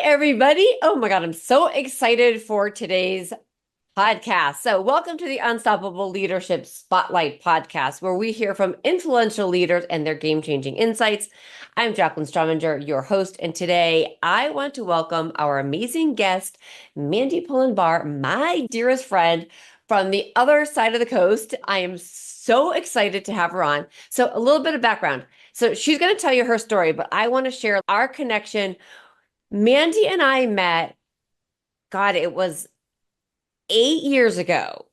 Everybody. Oh my God, I'm so excited for today's podcast. So, welcome to the Unstoppable Leadership Spotlight podcast, where we hear from influential leaders and their game changing insights. I'm Jaclyn Strominger, your host, and today I want to welcome our amazing guest, Mandy Pullen Barr, my dearest friend from the other side of the coast. I am so excited to have her on. So, a little bit of background. So, she's going to tell you her story, but I want to share our connection. Mandy and I met, God, it was 8 years ago,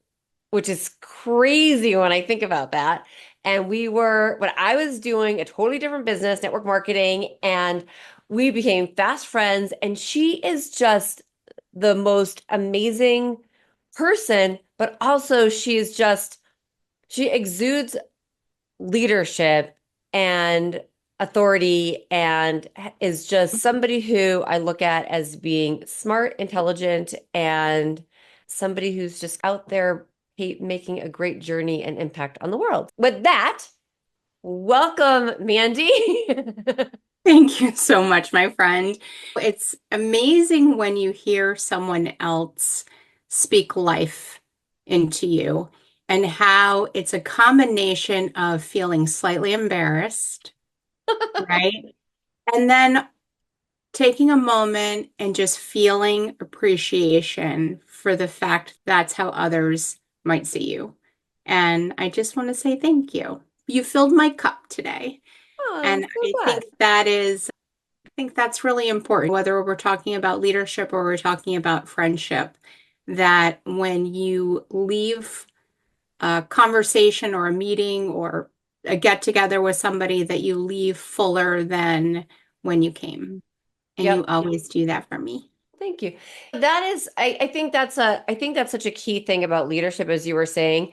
which is crazy when I think about that. And when I was doing a totally different business, network marketing, and we became fast friends. And she is just the most amazing person, but also she exudes leadership and authority and is just somebody who I look at as being smart, intelligent, and somebody who's just out there making a great journey and impact on the world. With that, welcome, Mandy. Thank you so much, my friend. It's amazing when you hear someone else speak life into you and how it's a combination of feeling slightly embarrassed, right? And then taking a moment and just feeling appreciation for the fact that's how others might see you. And I just want to say thank you. You filled my cup today. Oh, I'm And so I glad. think that's really important, whether we're talking about leadership or we're talking about friendship, that when you leave a conversation or a meeting or a get together with somebody, that you leave fuller than when you came. And you Yep. always do that for me. Thank you. I think that's such a key thing about leadership, as you were saying.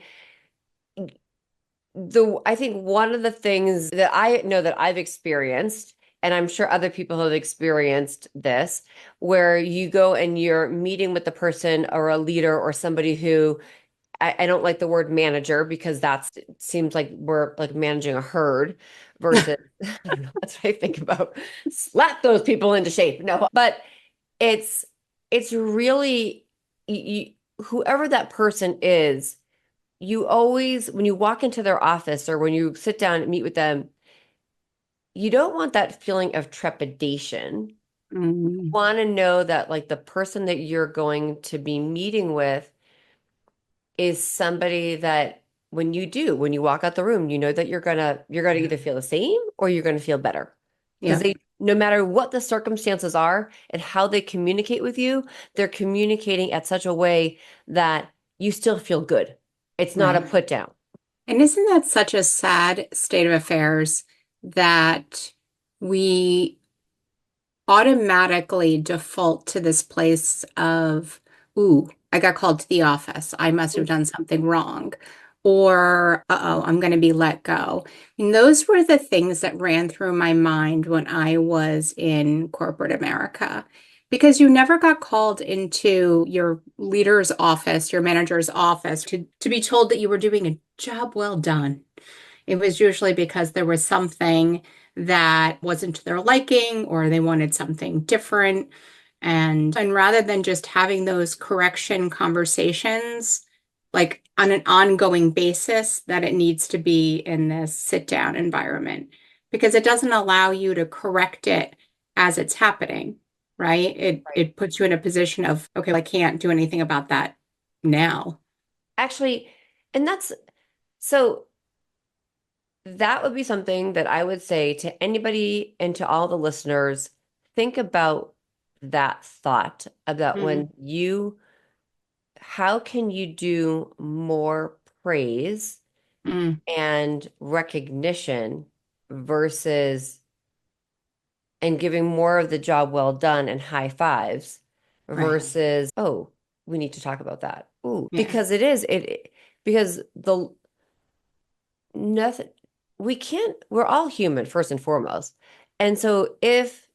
I think one of the things that I know that I've experienced, and I'm sure other people have experienced this, where you go and you're meeting with the person or a leader or somebody who I don't like the word manager because it seems like we're like managing a herd versus I don't know, that's what I think about. Slap those people into shape. No, but it's it's really whoever that person is, you always, when you walk into their office or when you sit down and meet with them, you don't want that feeling of trepidation. You Mm, want to know that like the person that you're going to be meeting with is somebody that when you walk out the room, you know that you're gonna yeah. either feel the same or you're gonna feel better. Because Yeah. no matter what the circumstances are and how they communicate with you, they're communicating at such a way that you still feel good. It's not a Right. put down. And isn't that such a sad state of affairs that we automatically default to this place of, ooh, I got called to the office. I must have done something wrong. Or, uh-oh, I'm going to be let go. And those were the things that ran through my mind when I was in corporate America. Because you never got called into your leader's office, your manager's office, to be told that you were doing a job well done. It was usually because there was something that wasn't to their liking or they wanted something different. And rather than just having those correction conversations, like on an ongoing basis, that it needs to be in this sit down environment because it doesn't allow you to correct it as it's happening, right? Right. It puts you in a position of, okay, well, I can't do anything about that now. Actually, and that's so that would be something that I would say to anybody and to all the listeners, think about that thought about Mm, how can you do more praise mm, and recognition versus and giving more of the job well done and high fives right. versus, oh, we need to talk about that. Ooh, Yeah. because because the nothing, we're all human first and foremost. And so if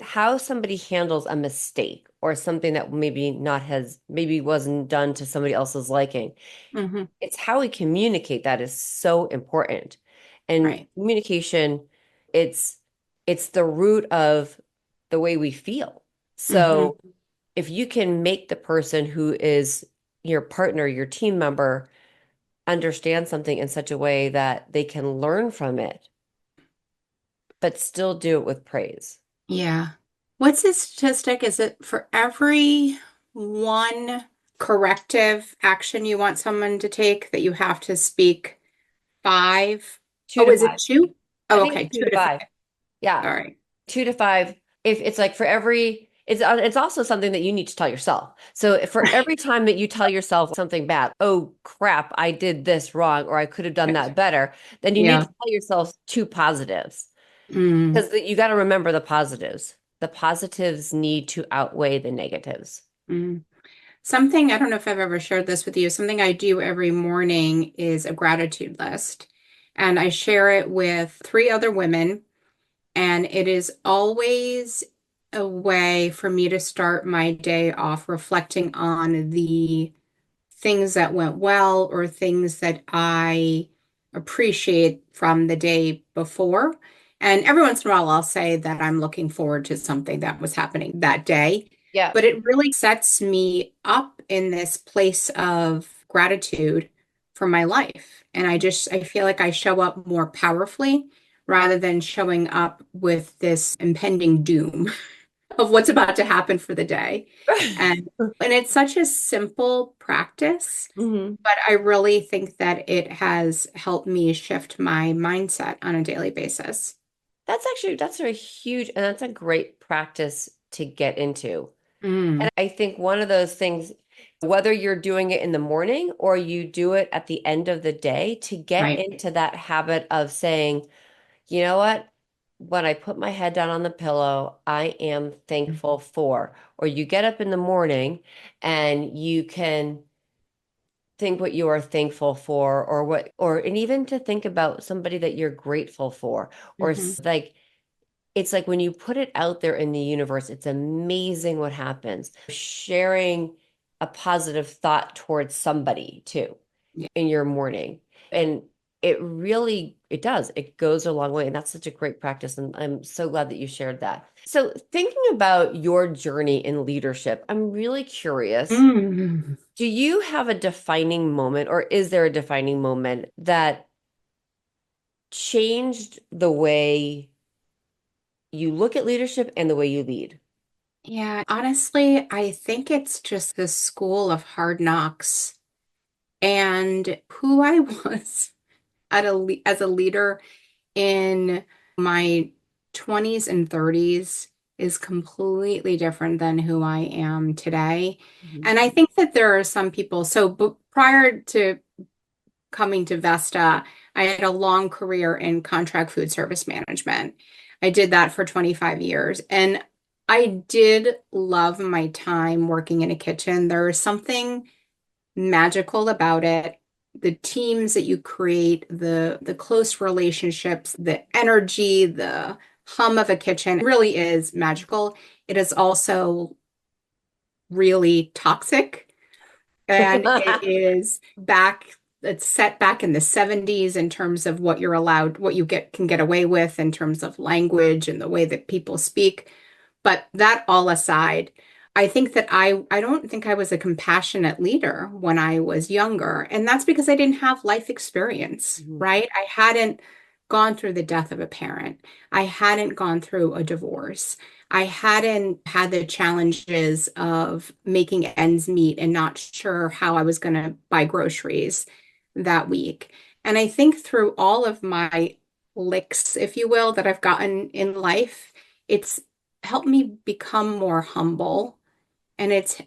how somebody handles a mistake or something that maybe wasn't done to somebody else's liking, Hmm. it's how we communicate that is so important. And Right. communication, it's it's the root of the way we feel. Hmm. So if you can make the person who is your partner, your team member, understand something in such a way that they can learn from it, but still do it with praise. Yeah. What's the statistic? Is it for every one corrective action you want someone to take that you have to speak five? Two Oh, to is it five. two? I Oh, think okay, it's two two to to five. five. Yeah. All right. 2 to 5. If it's like for every, it's also something that you need to tell yourself. So for Right. every time that you tell yourself something bad, oh crap, I did this wrong, or I could have done that better, then you need Yeah. to tell yourself two positives. Mm, Because you got to remember the positives. The positives need to outweigh the negatives. mm. Something, I don't know if I've ever shared this with you, something I do every morning is a gratitude list. And I share it with three other women. And it is always a way for me to start my day off reflecting on the things that went well or things that I appreciate from the day before. And every once in a while, I'll say that I'm looking forward to something that was happening that day. Yeah. But it really sets me up in this place of gratitude for my life. And I feel like I show up more powerfully rather than showing up with this impending doom of what's about to happen for the day. And and it's such a simple practice, hmm but I really think that it has helped me shift my mindset on a daily basis. That's a huge, and that's a great practice to get into. Mm, And I think one of those things, whether you're doing it in the morning or you do it at the end of the day, to get right. into that habit of saying, you know what? When I put my head down on the pillow, I am thankful for. Or you get up in the morning and you can think what you are thankful for, or what, or, and even to think about somebody that you're grateful for, or Hmm. like, it's like when you put it out there in the universe, it's amazing what happens. Sharing a positive thought towards somebody too Yeah. in your morning. And it does. It goes a long way. And that's such a great practice. And I'm so glad that you shared that. So thinking about your journey in leadership, I'm really curious. Mm. Do you have a defining moment, or is there a defining moment that changed the way you look at leadership and the way you lead? Yeah, honestly, I think it's just the school of hard knocks and who I was as a leader in my 20s and 30s is completely different than who I am today. Mhm. And I think that there are some people, so prior to coming to Vesta, I had a long career in contract food service management. I did that for 25 years. And I did love my time working in a kitchen. There is something magical about it. The teams that you create, the close relationships, the energy, the hum of a kitchen really is magical. It is also really toxic. And it is it's set back in the 70s in terms of what you're allowed, what you can get away with in terms of language and the way that people speak. But that all aside, I think that I don't think I was a compassionate leader when I was younger. And that's because I didn't have life experience, Mhm. right? I hadn't gone through the death of a parent. I hadn't gone through a divorce. I hadn't had the challenges of making ends meet and not sure how I was going to buy groceries that week. And I think through all of my licks, if you will, that I've gotten in life, it's helped me become more humble, and it's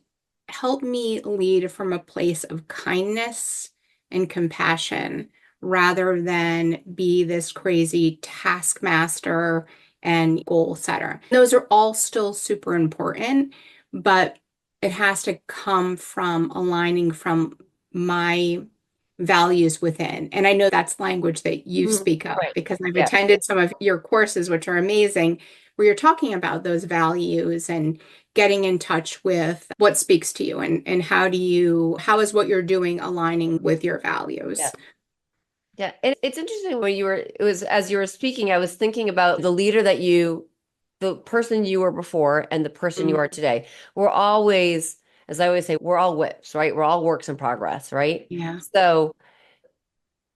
helped me lead from a place of kindness and compassion rather than be this crazy taskmaster and goal setter. Those are all still super important, but it has to come from aligning from my values within. And I know that's language that you Mhm. speak of Right. because I've Yeah. attended some of your courses, which are amazing, where you're talking about those values and getting in touch with what speaks to you and how is what you're doing aligning with your Yeah. values? Yeah. It's interesting when it was as you were speaking, I was thinking about the leader that you the person you were before and the person you Mm, are today. We're always, as I always say, we're all whips, right? We're all works in progress, right? yeah. So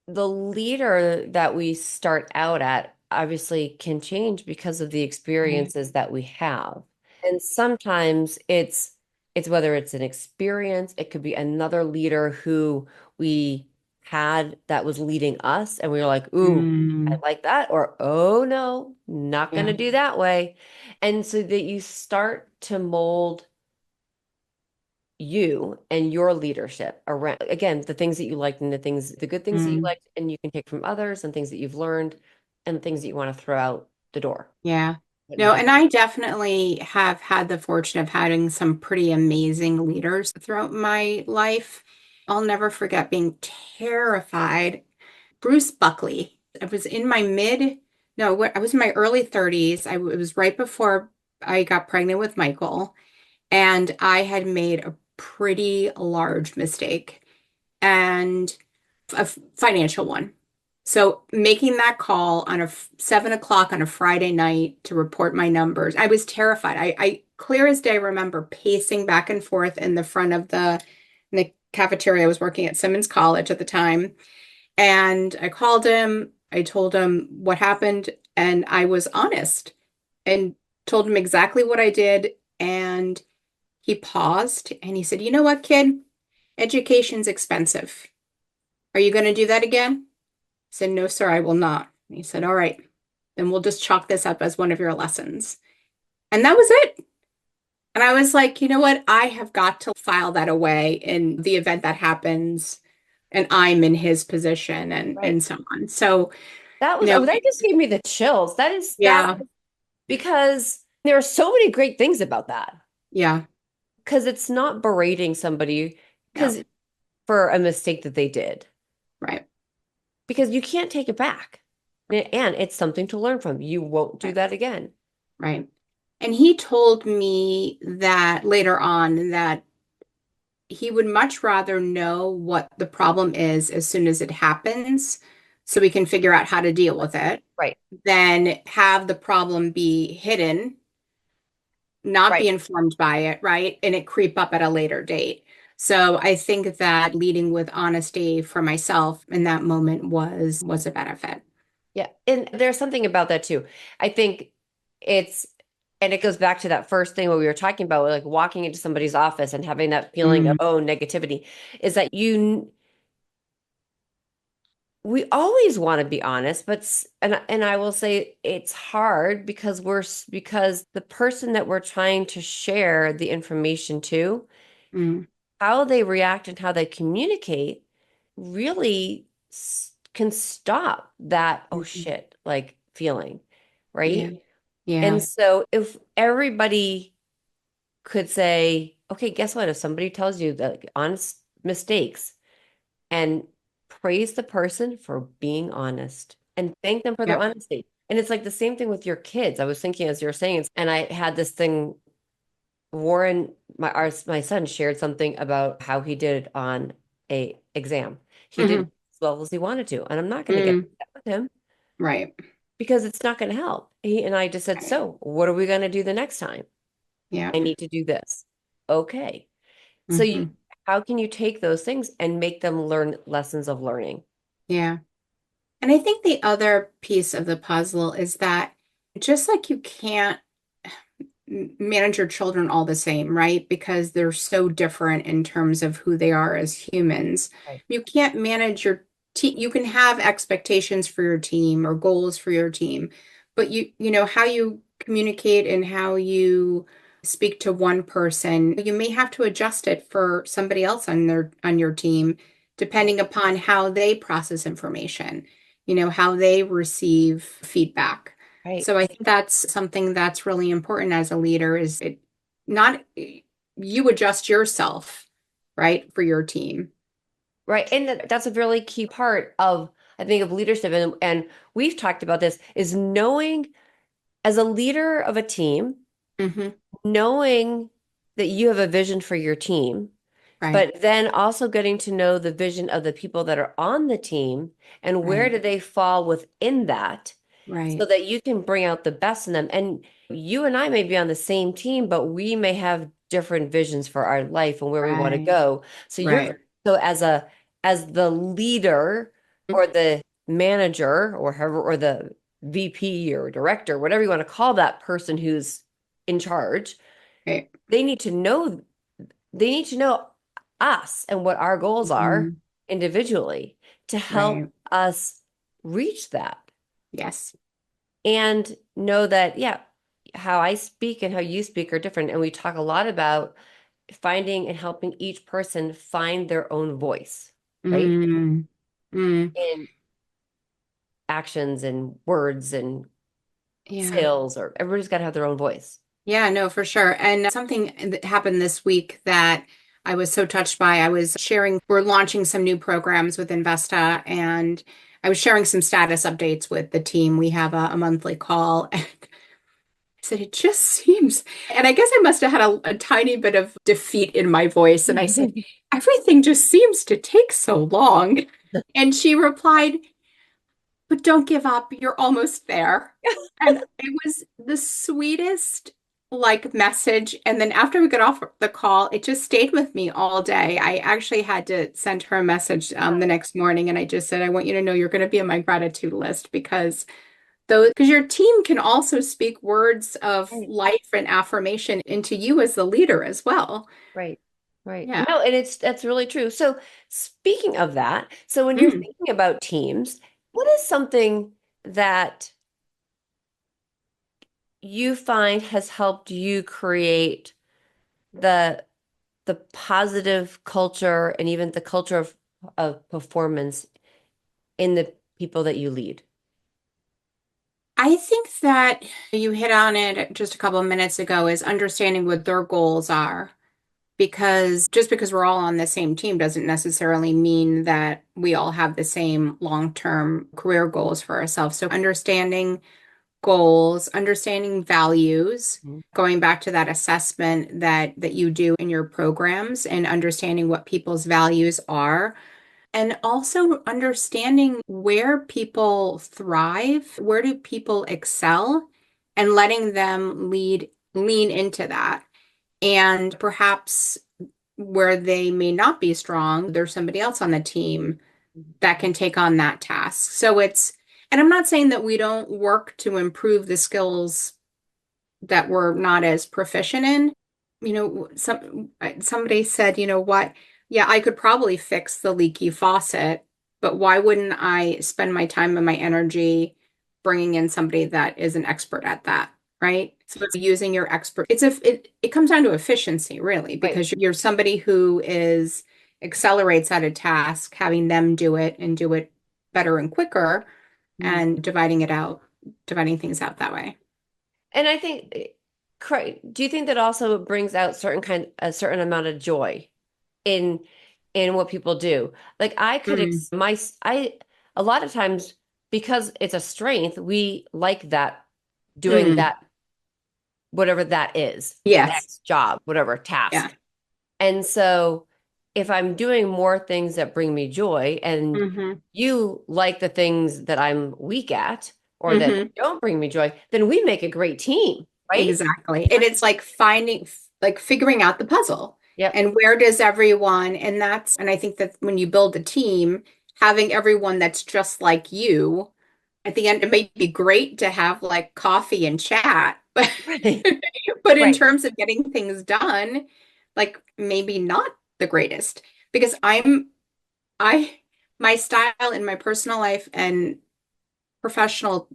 the leader that we start out at obviously can change because of the Right. experiences that we have. And sometimes it's whether it's an experience, it could be another leader who we had that was leading us and we were like, "Ooh, I Mm, like that," or "Oh no, not going to yeah. do that way." And so that you start to mold you and your leadership around, again, the things that you liked and the good things that you Mm, liked and you can take from others and things that you've learned and things that you want to throw out the door. yeah. Put in a No, and different. I definitely have had the fortune of having some pretty amazing leaders throughout my life. I'll never forget being terrified. Bruce Buckley. I was in my mid, no, I was in my early 30s. It was right before I got pregnant with Michael, and I had made a pretty large mistake and a financial one. So making that call on a 7 o'clock on a Friday night to report my numbers, I was terrified. I clear as day remember pacing back and forth in the front of the cafeteria. I was working at Simmons College at the time, and I called him. I told him what happened, and I was honest and told him exactly what I did. And he paused and he said, "You know what, kid? Education's expensive. Are you going to do that again?" I said, "No, sir, I will not." And he said, "All right, then we'll just chalk this up as one of your lessons." And that was it. And I was like, you know what? I have got to file that away in the event that happens and I'm in his position Right. and so on. So, That was, no, oh, that just gave me the chills. That yeah, because there are so many great things about that. yeah, Because it's not berating somebody no, because for a mistake that they did. right, Because you can't take it back. And it's something to learn from. You won't do right, that again. right. And he told me that later on that he would much rather know what the problem is as soon as it happens so we can figure out how to deal with it Right. than have the problem be hidden, not Right. be informed by it, right? And it creep up at a later date. So I think that leading with honesty for myself in that moment was a benefit. Yeah. And there's something about that too. I think it's, and it goes back to that first thing what we were talking about, like walking into somebody's office and having that feeling of, Mm, oh, negativity, is that we always want to be honest, but and I will say it's hard because because the person that we're trying to share the information to, mm, how they react and how they communicate really can stop that, oh mhm. shit, like feeling, Yeah, right? yeah, And so if everybody could say, okay, guess what? If somebody tells you that like, honest mistakes and praise the person for being honest and thank them for their yep. honesty. And it's like the same thing with your kids. I was thinking as you were saying, and I had this thing, Warren, my son shared something about how he did on a exam. He did Hmm. as well as he wanted to, and I'm not going to get Mm, upset with him right, because it's not going to help. He and I just said, right. so what are we going to do the next time? Yeah. I need to do this. Okay. So Hmm. how can you take those things and make them learn lessons of learning? Yeah. And I think the other piece of the puzzle is that just like you can't manage your children all the same, right? Because they're so different in terms of who they are as humans. Right. You can't manage your team. You can have expectations for your team or goals for your team, but you know, how you communicate and how you speak to one person, you may have to adjust it for somebody else on your team, Right. depending upon how they process information, you know, how they receive feedback. Right. So I think that's something that's really important as a leader is it not you adjust yourself, right, for your team. Right. And that's a really key part of, I think, of leadership. And we've talked about this is knowing as a leader of a team, Hmm. knowing that you have a vision for your team, Right, but then also getting to know the vision of the people that are on the team and where right, do they fall within that so right. that you can bring out the best in them. And You and I may be on the same team, but we may have different visions for our life and where we want to Right. go. So Right. as the leader or the manager or however or the VP or director, whatever you want to call that person who's in charge, Right. they need to know they need to know us and what our goals are Mhm. individually to Right. help us reach that Yes. and know that, yeah, how I speak and how you speak are different. And we talk a lot about finding and helping each person find their own voice, right? Mm. Mm. In actions and words and Yeah. sales, or everybody's got to have their own voice. Yeah, no, for sure. And something that happened this week that I was so touched by, I was sharing, we're launching some new programs within Vesta, and I was sharing some status updates with the team. We have a monthly call. And I said, it just seems, and I guess I must have had a tiny bit of defeat in my voice. And I said, everything just seems to take so long. And she replied, but don't give up. You're almost there. And it was the sweetest like message. And then after we got off the call, it just stayed with me all day. I actually had to send her a message the next morning, and I just said, I want you to know you're going to be on my gratitude list because those because your team can also speak words of Right, life and affirmation into you as the leader as well. right, right. Yeah. No, and that's really true. So speaking of that, so when you're Mm. thinking about teams, what is something that you find has helped you create the the positive culture and even the culture of performance in the people that you lead? I think that you hit on it just a couple of minutes ago is understanding what their goals are. Because just because we're all on the same team doesn't necessarily mean that we all have the same long-term career goals for ourselves. So understanding goals, understanding values, Mhm. going back to that assessment that you do in your programs and understanding what people's values are. And also understanding where people thrive, where do people excel, and letting them lean into that. And perhaps where they may not be strong, there's somebody else on the team that can take on that task. And I'm not saying that we don't work to improve the skills that we're not as proficient in. Somebody said, you know what? Yeah, I could probably fix the leaky faucet, but why wouldn't I spend my time and my energy bringing in somebody that is an expert at that, right? So it's using your expert. It comes down to efficiency, really, Right. because you're somebody who is accelerates at a task, having them do it and do it better and quicker, Mhm. and dividing things out that way. And I think, do you think that also brings out a certain amount of joy in what people do? Like I could Mm. ex my I a lot of times because it's a strength, we like that doing Mm. that whatever that is, Yes. next job, whatever Yeah. task. And so if I'm doing more things that bring me joy and Hmm. you like the things that I'm weak at or that Hmm. don't bring me joy, then we make a great team, right? Exactly. And it's like figuring out the puzzle Yep. and where does everyone, and I think that when you build a team, having everyone that's just like you, at the end, it may be great to have like coffee and chat, but Right. but in Right. terms of getting things done, like maybe not the greatest because I, my style in my personal life and professional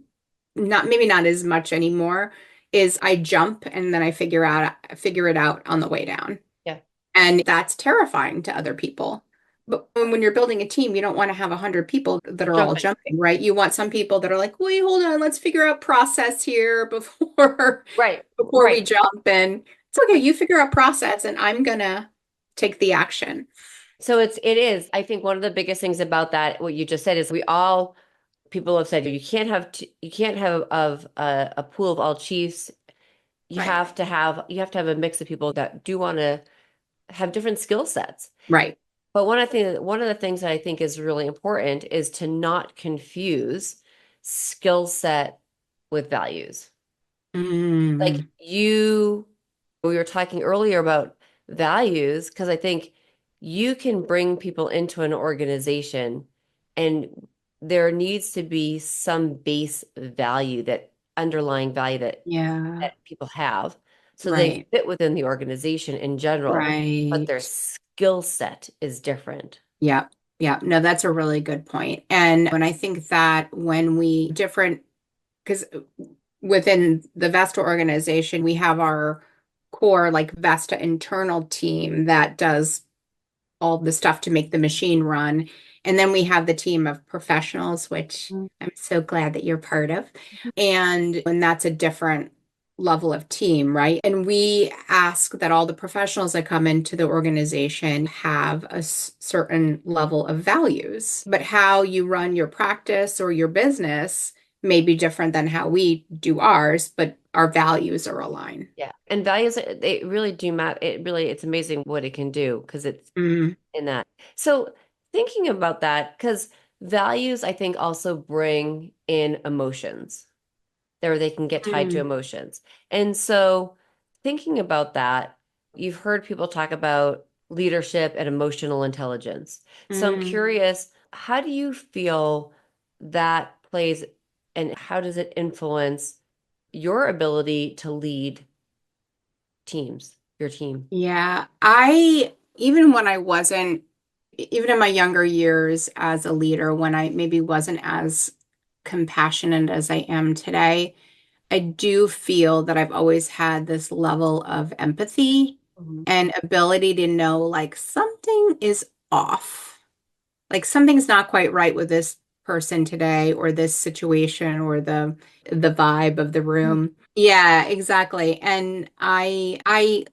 not maybe not as much anymore is I jump and then I figure it out on the way down. Yeah. And that's terrifying to other people. But when you're building a team, you don't want to have 100 people that are all Jumping. jumping, right? You want some people that are like, wait, hold on, let's figure out process here before Right. before we Right. jump in. It's okay, Right. you figure out process and I'm gonna take the action. So it is. I think one of the biggest things about that, what you just said, is people have said you can't have a pool of all chiefs. Right. You have to have a mix of people that do want to have different skill sets. Right. But one of the things that I think is really important is to not confuse skill set with values. Like Mm, we were talking earlier about values, because I think you can bring people into an organization and there needs to be some base value, that underlying value yeah, that people have, so they right, fit within the organization in general, but their right. skill set is different. Yeah. Yeah. No, that's a really good point. And when I think that when we different, because within the Vesta organization, we have our core like Vesta internal team that does all the stuff to make the machine run. And then we have the team of professionals, which I'm so glad that you're part of. And that's a different level of team, right? And we ask that all the professionals that come into the organization have a certain level of values, but how you run your practice or your business may be different than how we do ours, but our values are aligned. Yeah. And values, they really do matter. It's amazing what it can do, because it's Mm, in that. So thinking about that, because values, I think, also bring in emotions. There they can get tied to mm, emotions. And so thinking about that, you've heard people talk about leadership and emotional intelligence. So I'm mm. curious, how do you feel that plays, and how does it influence your ability to lead your team? Yeah, I even when I wasn't, even in my younger years as a leader, when I maybe wasn't as compassionate as I am today, I do feel that I've always had this level of empathy Mhm. and ability to know like something is off. Like something's not quite right with this person today or this situation or the vibe of the room. Yeah, exactly. And I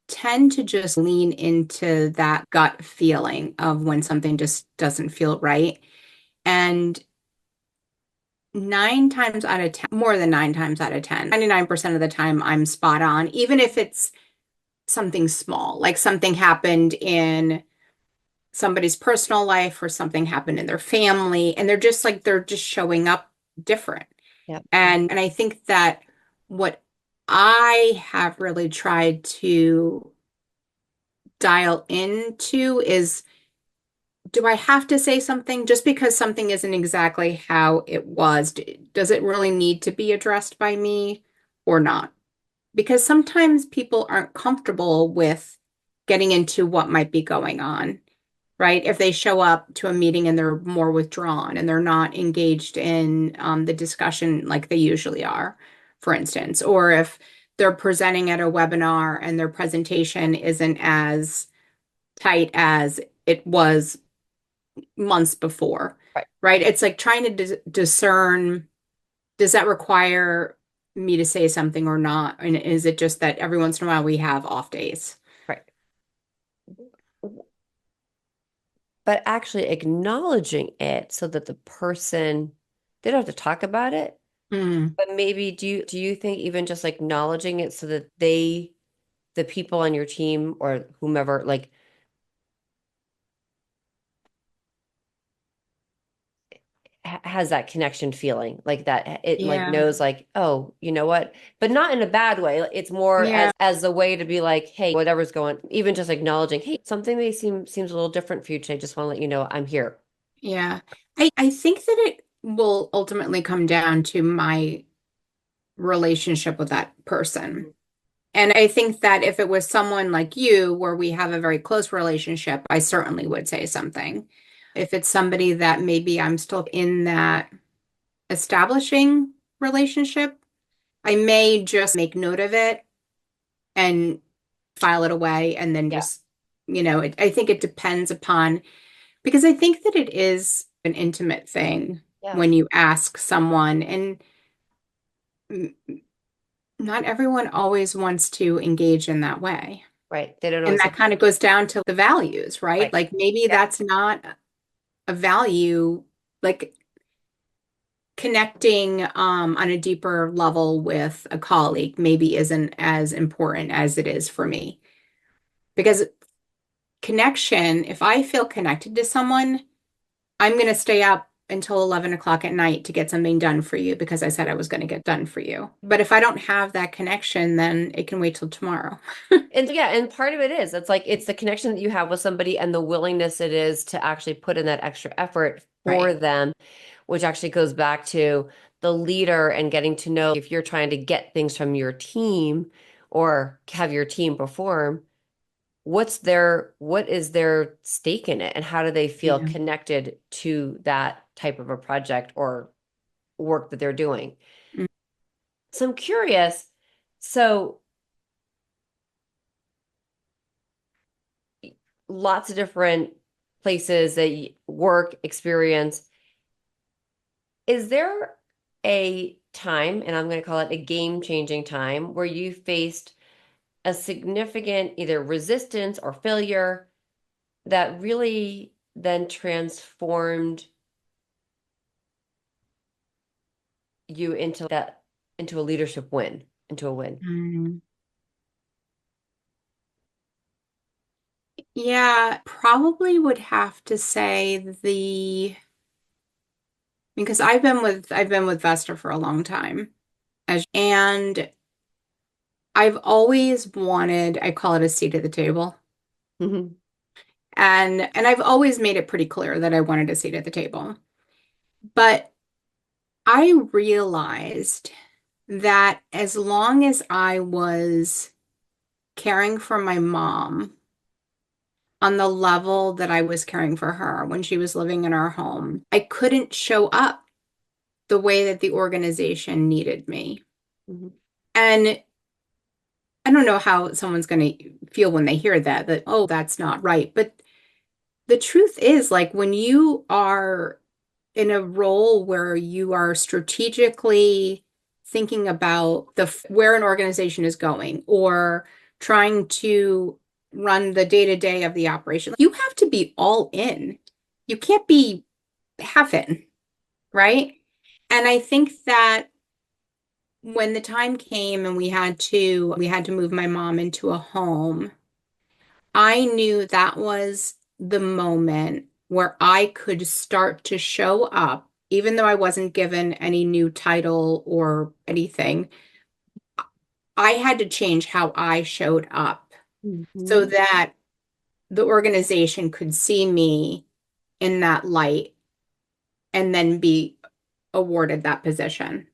tend to just lean into that gut feeling of when something just doesn't feel right. And 9 times out of 10, more than 9 times out of 10, 99% of the time, I'm spot on, even if it's something small, like something happened in somebody's personal life or something happened in their family, and they're just showing up different. Yeah. And I think that what I have really tried to dial into is, do I have to say something just because something isn't exactly how it was? Does it really need to be addressed by me or not? Because sometimes people aren't comfortable with getting into what might be going on, right? If they show up to a meeting and they're more withdrawn and they're not engaged in the discussion like they usually are, for instance, or if they're presenting at a webinar and their presentation isn't as tight as it was months before, Right. right? It's like trying to discern, does that require me to say something or not? And is it just that every once in a while we have off days? Right. But actually acknowledging it so that the person, they don't have to talk about it, Mm, but maybe do you think even just acknowledging it so that the people on your team or whomever, like has that connection feeling, like that it like yeah, knows, like, oh, you know what, but not in a bad way. It's more yeah, as a way to be like, hey, whatever's going, even just acknowledging, hey, something may seems a little different for you today, just want to let you know I'm here. yeah. I think that it will ultimately come down to my relationship with that person. And I think that if it was someone like you, where we have a very close relationship, I certainly would say something. If it's somebody that maybe I'm still in that establishing relationship, I may just make note of it and file it away and then Yeah. just, I think it depends upon, because I think that it is an intimate thing Yeah. when you ask someone, and mm, not everyone always wants to engage in that way. Right. They don't And always that kind of goes down to the values, right? right. Like maybe Yeah. that's not a value, like connecting on a deeper level with a colleague maybe isn't as important as it is for me. Because connection, if I feel connected to someone, I'm going to stay up until 11 o'clock at night to get something done for you because I said I was going to get done for you. But if I don't have that connection, then it can wait till tomorrow. And yeah, and part of it is it's like it's the connection that you have with somebody and the willingness it is to actually put in that extra effort for Right. them, which actually goes back to the leader and getting to know if you're trying to get things from your team or have your team perform, what is their stake in it and how do they feel Yeah. connected to that type of a project or work that they're doing. Mm. So I'm curious, so lots of different places that work experience. Is there a time, and I'm going to call it a game-changing time, where you faced a significant either resistance or failure that really then transformed you into a leadership win, into a win? Mm. Yeah, probably would have to say because I've been with Vesta for a long time. And I've always wanted, I call it a seat at the table. Mhm. And I've always made it pretty clear that I wanted a seat at the table. But I realized that as long as I was caring for my mom on the level that I was caring for her when she was living in our home, I couldn't show up the way that the organization needed me. Mhm. And I don't know how someone's going to feel when they hear that, oh, that's not right. But the truth is, like, when you are in a role where you are strategically thinking about where an organization is going or trying to run the day-to-day of the operation, you have to be all in. You can't be half in, right? And I think that when the time came and we had to move my mom into a home, I knew that was the moment where I could start to show up, even though I wasn't given any new title or anything. I had to change how I showed up so Mhm. that the organization could see me in that light and then be awarded that position.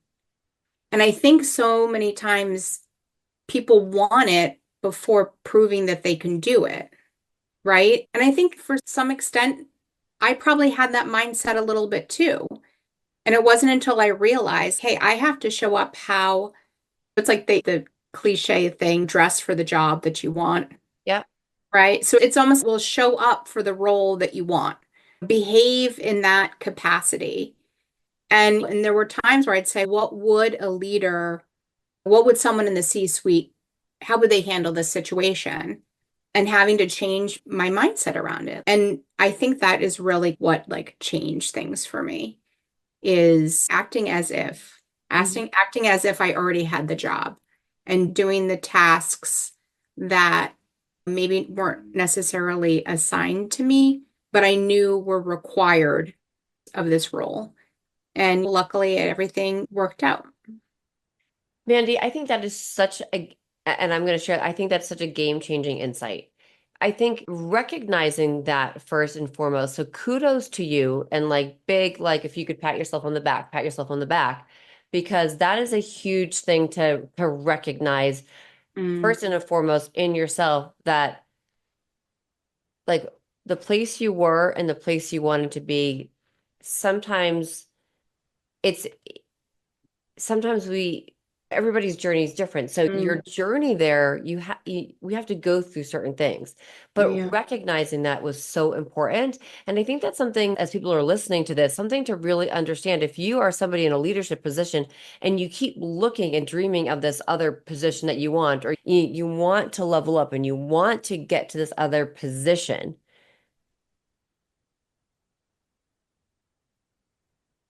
And I think so many times people want it before proving that they can do it. Right? And I think for some extent, I probably had that mindset a little bit too. And it wasn't until I realized, hey, I have to show up how it's like the cliche thing, dress for the job that you want, Yeah. right? So it's almost will show up for the role that you want, behave in that capacity. And there were times where I'd say, what would someone in the C-suite, how would they handle this situation? And having to change my mindset around it. And I think that is really what like changed things for me is Mhm. acting as if I already had the job and doing the tasks that maybe weren't necessarily assigned to me, but I knew were required of this role. And luckily everything worked out. Mandy, I think that is such a, and I'm going to share, I think that's such a game-changing insight. I think recognizing that first and foremost, so kudos to you and like big, like if you could pat yourself on the back, pat yourself on the back, because that is a huge thing to recognize Mm, first and foremost in yourself that like the place you were and the place you wanted to be, sometimes it's sometimes everybody's journey is different. So your mm, journey there, we have to go through certain things. But yeah. recognizing that was so important. And I think that's something as people are listening to this, something to really understand. If you are somebody in a leadership position and you keep looking and dreaming of this other position that you want, or you want to level up and you want to get to this other position,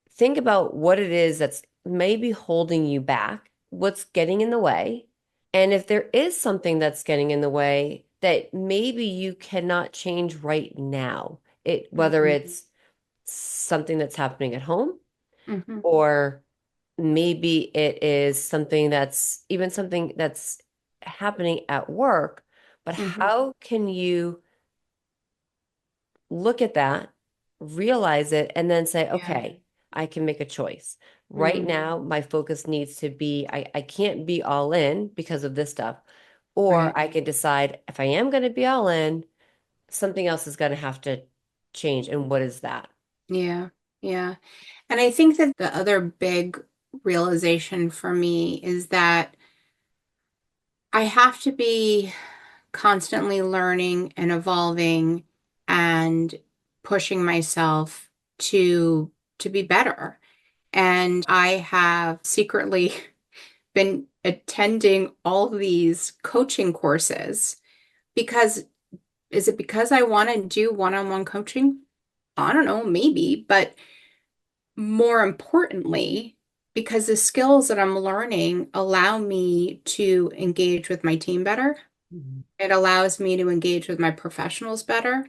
think about what it is that's maybe holding you back, what's getting in the way. And if there is something that's getting in the way that maybe you cannot change right now, whether Mhm. it's something that's happening at home, Hmm. or maybe it is something that's happening at work. But Hmm. how can you look at that, realize it, and then say, Yeah. okay, I can make a choice. Right Mm. now, my focus needs to be, I can't be all in because of this stuff. Or Right. I can decide if I am going to be all in, something else is going to have to change. And what is that? Yeah. Yeah. And I think that the other big realization for me is that I have to be constantly learning and evolving and pushing myself to be better. And I have secretly been attending all these coaching courses because is it because I want to do one-on-one coaching? I don't know, maybe, but more importantly, because the skills that I'm learning allow me to engage with my team better. Mhm. It allows me to engage with my professionals better.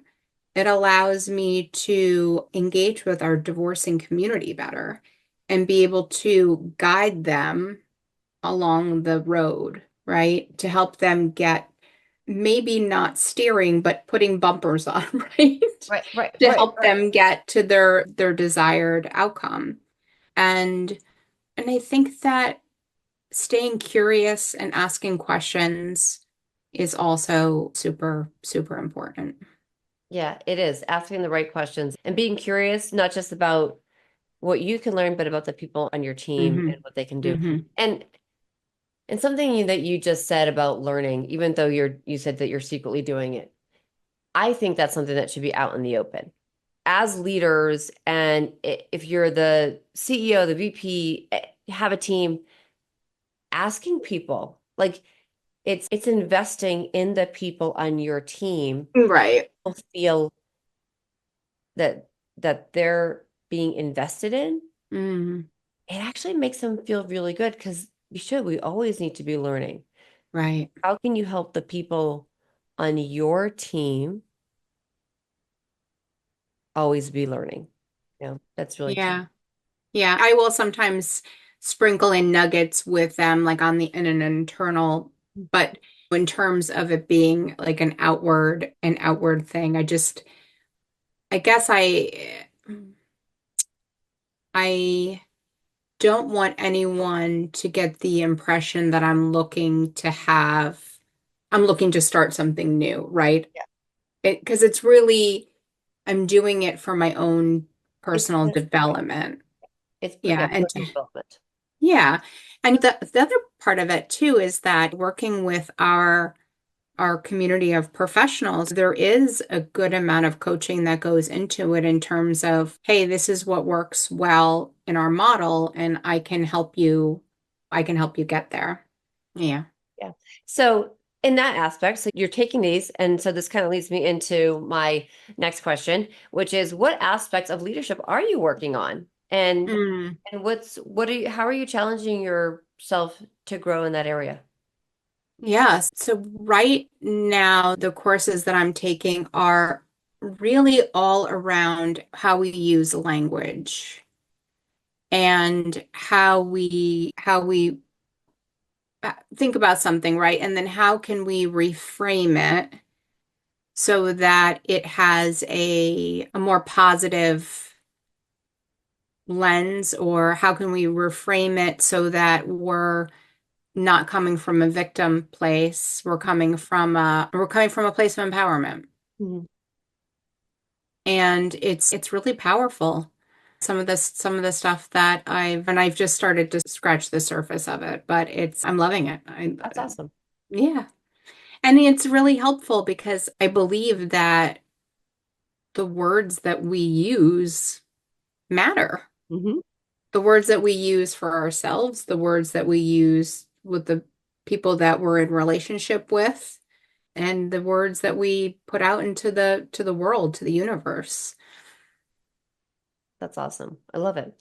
It allows me to engage with our divorcing community better and be able to guide them along the road, right? To help them get maybe not steering, but putting bumpers on, right? Right, right, To right, help right. them get to their desired outcome. And and I think that staying curious and asking questions is also super, super important. Yeah, it is asking the right questions and being curious, not just about what you can learn, but about the people on your team and Hmm. what they can do. Hmm. And something that you just said about learning, even though you said that you're secretly doing it, I think that's something that should be out in the open. As leaders, and if you're the CEO, the VP, have a team, asking people, like it's investing in the people on your team, Right. feel that they're being invested in. Mm, It actually makes them feel really good because we always need to be learning. right. How can you help the people on your team always be learning? That's really key. Yeah. Yeah. I will sometimes sprinkle in nuggets with them, like on the in an internal, but in terms of it being like an outward thing, I guess I don't want anyone to get the impression that I'm looking to start something new, right? Yeah. Because it's really, I'm doing it for my own It's personal just development. yeah, Yeah. And personal development. yeah. And the other part of it too is that working with our community of professionals, there is a good amount of coaching that goes into it in terms of, hey, this is what works well in our model, and I can help you get there. Yeah. Yeah. So in that aspect, so you're taking these, and so this kind of leads me into my next question, which is what aspects of leadership are you working on? Mm. And how are you challenging yourself to grow in that area? Yes. So right now, the courses that I'm taking are really all around how we use language and how we think about something, right? And then how can we reframe it so that it has a more positive lens, or how can we reframe it so that we're not coming from a victim place, we're coming from a place of empowerment. Mhm. And it's really powerful. Some of the stuff that I've just started to scratch the surface of it, but I'm loving it. That's awesome. Yeah. And it's really helpful because I believe that the words that we use matter. Hmm. The words that we use for ourselves, the words that we use with the people that we're in relationship with, and the words that we put out into the world, to the universe. That's awesome. I love it.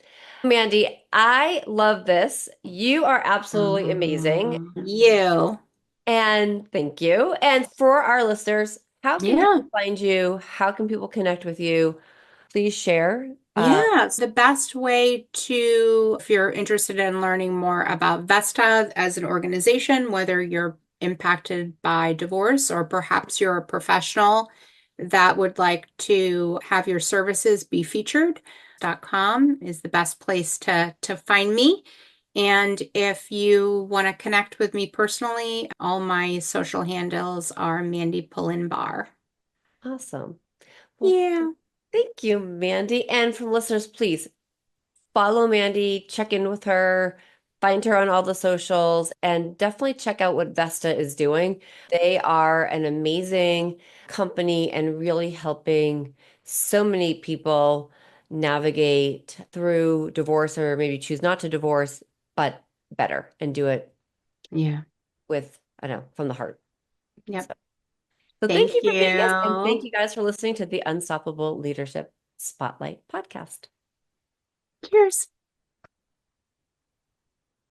Mandy, I love this. You are absolutely amazing. You. And thank you. And for our listeners, how can Yeah. people find you? How can people connect with you? Please share. Yeah, so the best way to, if you're interested in learning more about Vesta as an organization, whether you're impacted by divorce or perhaps you're a professional that would like to have your services be featured, .com is the best place to find me. And if you want to connect with me personally, all my social handles are Mandy Pullen Barr. Awesome. Well, Yeah. thank you, Mandy. And from listeners, please follow Mandy, check in with her, find her on all the socials, and definitely check out what Vesta is doing. They are an amazing company and really helping so many people navigate through divorce or maybe choose not to divorce, but better and do it Yeah. with, I don't know, from the heart. Yep. So, so thank Thank you for being us, and thank you. you guys for listening to the Unstoppable Leadership Spotlight podcast. Cheers.